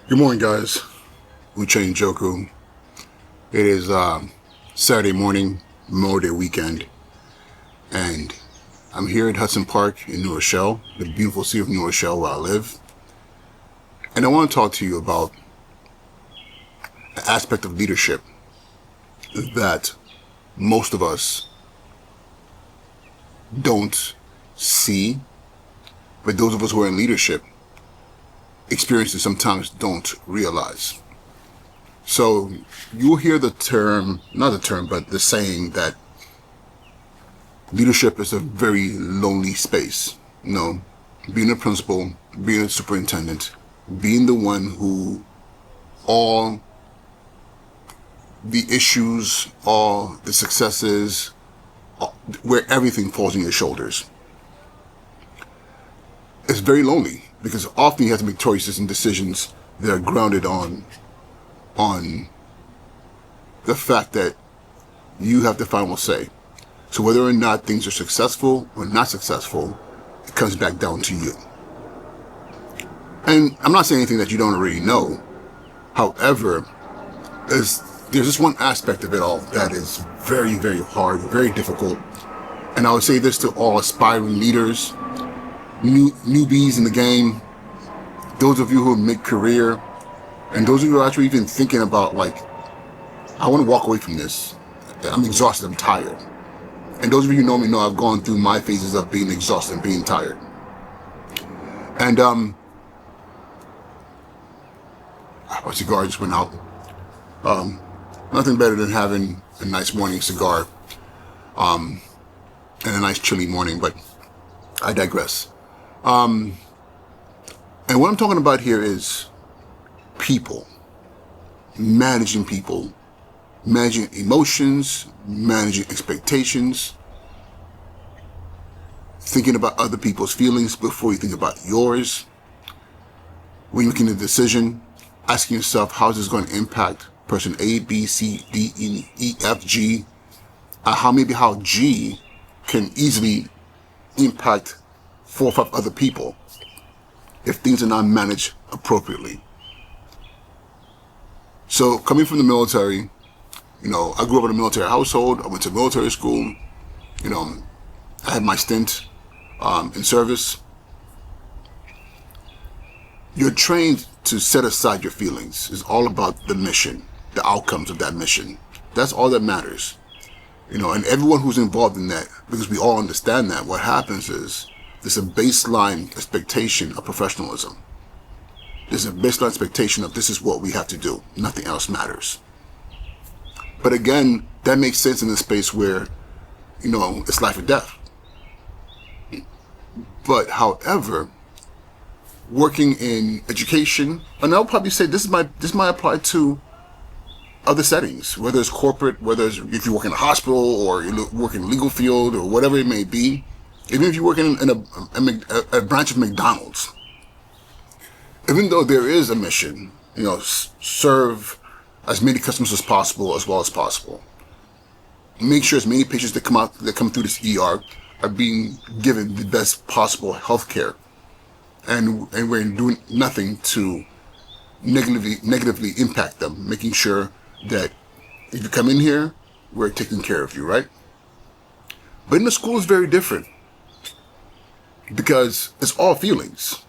Good morning, guys. Uche Njoku. It is Saturday morning, Memorial Day weekend, and I'm here at Hudson Park in Uche L, the beautiful city of Uche L where I live. And I want to talk to you about an aspect of leadership that most of us don't see, but those of us who are in leadership experiences sometimes don't realize. So you'll hear the term, not the term, but the saying that leadership is a very lonely space. You know, being a principal, being a superintendent, being the one who all the issues, all the successes, where everything falls on your shoulders. It's very lonely because often you have to make choices and decisions that are grounded on the fact that you have the final say. So whether or not things are successful or not successful, it comes back down to you. And I'm not saying anything that you don't already know. However, there's this one aspect of it all that is very, very hard, very difficult. And I would say this to all aspiring leaders, newbies in the game, those of you who make career, and those of you who are actually even thinking about, like, I want to walk away from this. I'm exhausted, I'm tired. And those of you who know me know I've gone through my phases of being exhausted and being tired. And my cigar just went out. Nothing better than having a nice morning cigar and a nice chilly morning, but I digress. And what I'm talking about here is people, managing emotions, managing expectations, thinking about other people's feelings before you think about yours. When you're making a decision, asking yourself, how is this going to impact person A, B, C, D, E, F, G, how G can easily impact 4 or 5 other people if things are not managed appropriately. So coming from the military, you know, I grew up in a military household. I went to military school. You know, I had my stint in service. You're trained to set aside your feelings. It's all about the mission, the outcomes of that mission. That's all that matters. You know, and everyone who's involved in that, because we all understand that, what happens is there's a baseline expectation of professionalism. There's a baseline expectation of this is what we have to do. Nothing else matters. But again, that makes sense in a space where, you know, it's life or death. But however, working in education, and I'll probably say this might apply to other settings, whether it's corporate, whether it's if you work in a hospital or you work in the legal field or whatever it may be, even if you work in a branch of McDonald's. Even though there is a mission, you know, serve as many customers as possible, as well as possible. Make sure as many patients that come through this ER are being given the best possible health care. And we're doing nothing to negatively impact them, making sure that if you come in here, we're taking care of you, right? But in the school it's very different because it's all feelings.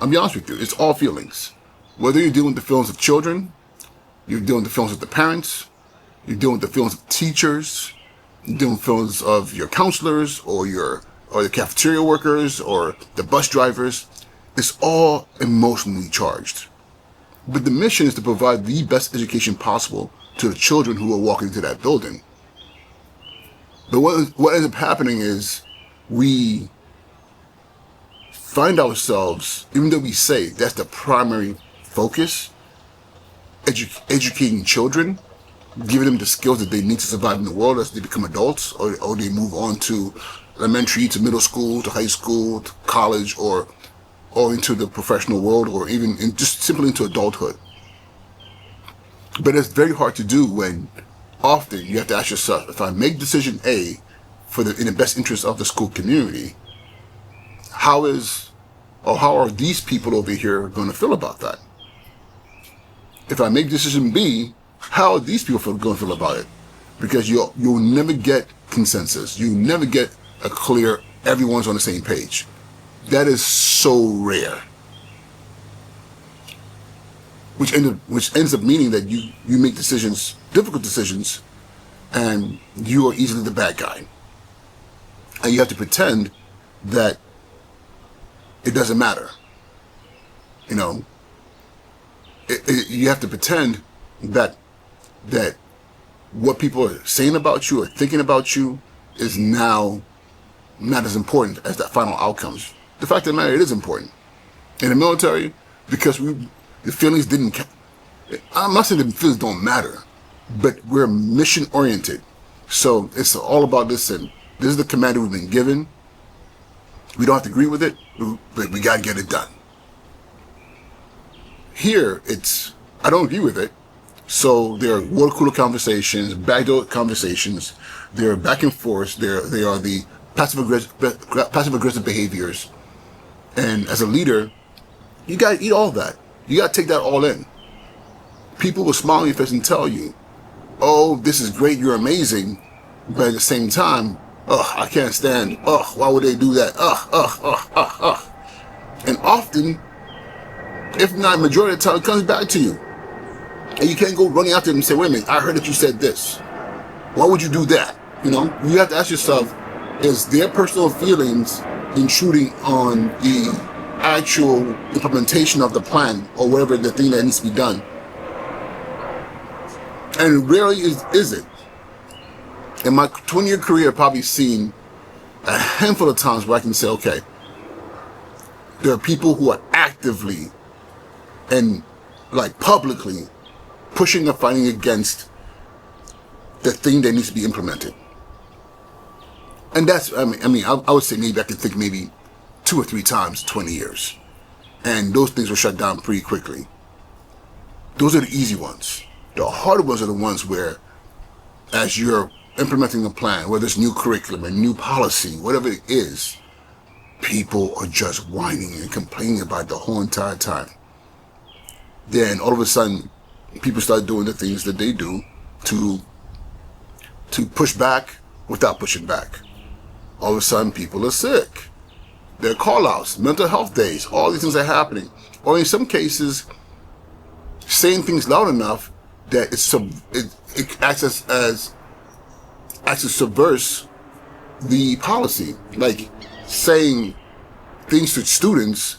I'll be honest with you, it's all feelings. Whether you're dealing with the feelings of children, you're dealing with the feelings of the parents, you're dealing with the feelings of teachers, you're dealing with the feelings of your counselors or the cafeteria workers or the bus drivers. It's all emotionally charged. But the mission is to provide the best education possible to the children who are walking into that building. But what ends up happening is we find ourselves, even though we say that's the primary focus, educating children, giving them the skills that they need to survive in the world as they become adults or they move on to elementary, to middle school, to high school, to college, or into the professional world, or even just simply into adulthood. But it's very hard to do when often you have to ask yourself, if I make decision A in the best interest of the school community, how are these people over here going to feel about that? if I make decision B, how are these people going to feel about it? Because you'll never get consensus. You never get a clear, everyone's on the same page. That is so rare. Which ends up meaning that you make decisions, difficult decisions, and you are easily the bad guy. And you have to pretend that it doesn't matter. You know, you have to pretend that what people are saying about you or thinking about you is now not as important as that final outcomes. The fact of the matter, it is important. In the military, because the feelings didn't, I'm not saying the feelings don't matter, but we're mission oriented. So it's all about this, and this is the command that we've been given. We don't have to agree with it, but we gotta get it done. Here, I don't agree with it. So there are water cooler conversations, backdoor conversations, there are back and forth, they are the passive aggressive behaviors. And as a leader, you gotta eat all that. You gotta take that all in. People will smile on your face and tell you, oh, this is great, you're amazing. But at the same time, I can't stand, why would they do that? And often, if not majority of the time, it comes back to you. And you can't go running after them and say, wait a minute, I heard that you said this. Why would you do that? You know, you have to ask yourself, is their personal feelings intruding on the actual implementation of the plan or whatever the thing that needs to be done? And rarely is it. In my 20-year career, I've probably seen a handful of times where I can say, okay, there are people who are actively and like publicly pushing or fighting against the thing that needs to be implemented. And that's, I would say maybe I can think maybe 2 or 3 times, 20 years. And those things were shut down pretty quickly. Those are the easy ones. The harder ones are the ones where, as you're implementing a plan, whether it's new curriculum, a new policy, whatever it is, people are just whining and complaining about it the whole entire time. Then all of a sudden, people start doing the things that they do to push back without pushing back. All of a sudden, people are sick. There are call-outs, mental health days, all these things are happening. Or in some cases, saying things loud enough that it acts to subverse the policy. Like saying things to students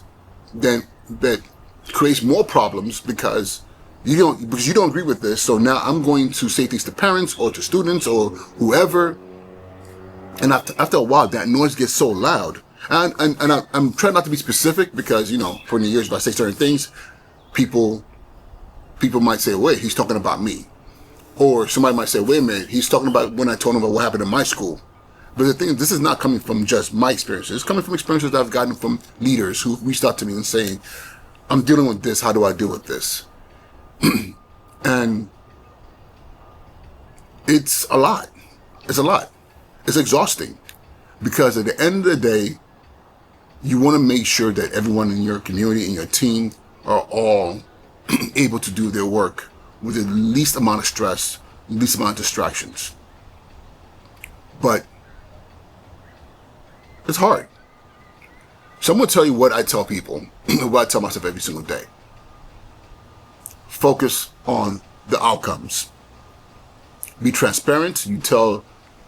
that creates more problems because you don't agree with this. So now I'm going to say things to parents or to students or whoever. And after a while, that noise gets so loud. And I'm trying not to be specific because, you know, for the years, if I say certain things, people might say, wait, he's talking about me. Or somebody might say, wait a minute, he's talking about when I told him about what happened in my school. But the thing is, this is not coming from just my experiences. It's coming from experiences that I've gotten from leaders who reached out to me and saying, I'm dealing with this, how do I deal with this? And it's a lot. It's a lot. It's exhausting. Because at the end of the day, you want to make sure that everyone in your community and your team are all able to do their work with the least amount of stress, least amount of distractions. But it's hard. So I'm going to tell you what I tell people, what I tell myself every single day. Focus on the outcomes. Be transparent. You tell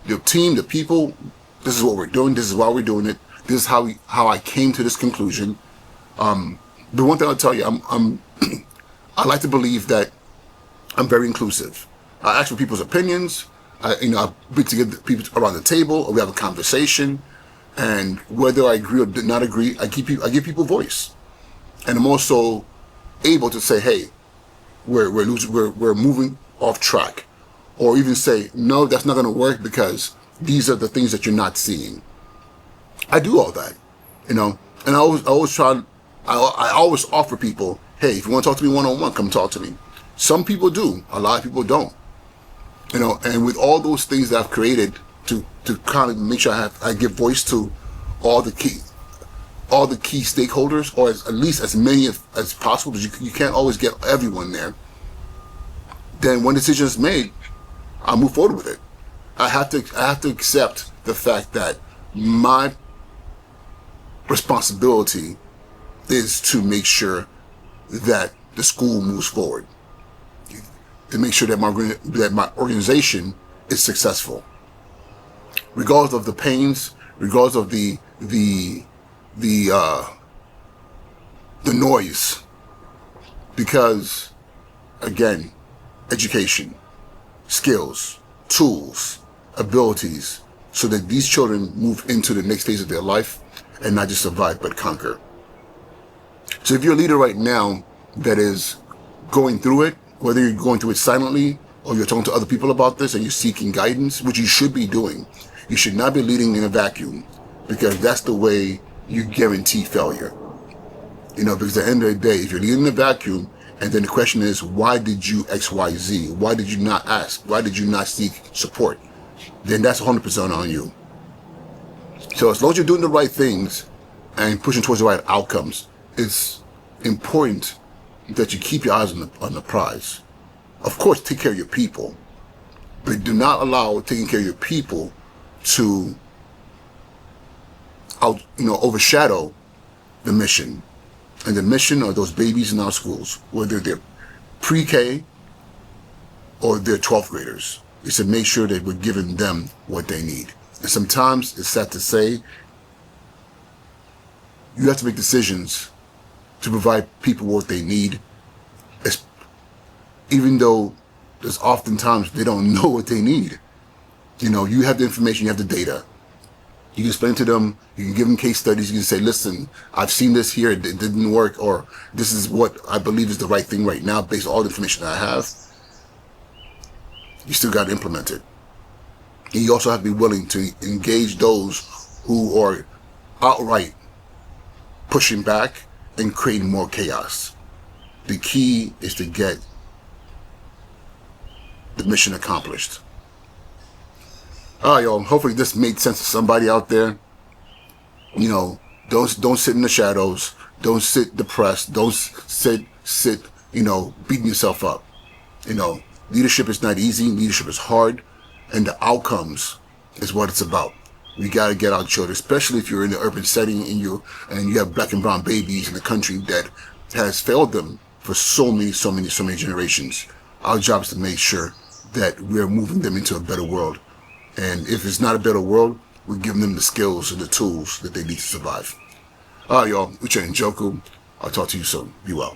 your team, the people, this is what we're doing, this is why we're doing it, this is how I came to this conclusion. The one thing I'll tell you, I like to believe that I'm very inclusive. I ask for people's opinions. I bring together people around the table, or we have a conversation, and whether I agree or did not agree, I give people voice, and I'm also able to say, hey, we're moving off track, or even say, no, that's not going to work because these are the things that you're not seeing. I do all that, and I always offer people, hey, if you want to talk to me one-on-one, come talk to me. Some people do, a lot of people don't. And with all those things that I've created to kind of make sure I give voice to all the key stakeholders, or at least as many as possible, because you can't always get everyone there. then when decision is made, I move forward with it. I have to accept the fact that my responsibility is to make sure that the school moves forward, to make sure that my organization is successful, regardless of the pains, regardless of the noise, because again, education, skills, tools, abilities, so that these children move into the next phase of their life and not just survive but conquer. So if you're a leader right now that is going through it, whether you're going through it silently or you're talking to other people about this and you're seeking guidance, which you should be doing, you should not be leading in a vacuum, because that's the way you guarantee failure. Because at the end of the day, if you're leading in a vacuum, and then the question is, why did you X, Y, Z? Why did you not ask? Why did you not seek support? Then that's 100% on you. So as long as you're doing the right things and pushing towards the right outcomes, it's important that you keep your eyes on the prize. Of course, take care of your people, but do not allow taking care of your people to overshadow the mission. And the mission are those babies in our schools, whether they're pre-K or they're 12th graders, is to make sure that we're giving them what they need. And sometimes, it's sad to say, you have to make decisions to provide people what they need, even though there's oftentimes they don't know what they need. You have the information, you have the data. You can explain to them, you can give them case studies, you can say, listen, I've seen this here, it didn't work, or this is what I believe is the right thing right now based on all the information I have. You still got to implement it. And you also have to be willing to engage those who are outright pushing back and creating more chaos. The key is to get the mission accomplished. All right, y'all. Hopefully this made sense to somebody out there. Don't sit in the shadows. Don't sit depressed. Don't sit, beating yourself up. Leadership is not easy. Leadership is hard. And the outcomes is what it's about. We got to get our children, especially if you're in the urban setting and you have black and brown babies in a country that has failed them for so many generations. Our job is to make sure that we're moving them into a better world. And if it's not a better world, we're giving them the skills and the tools that they need to survive. All right, y'all. Uche Njoku. I'll talk to you soon. Be well.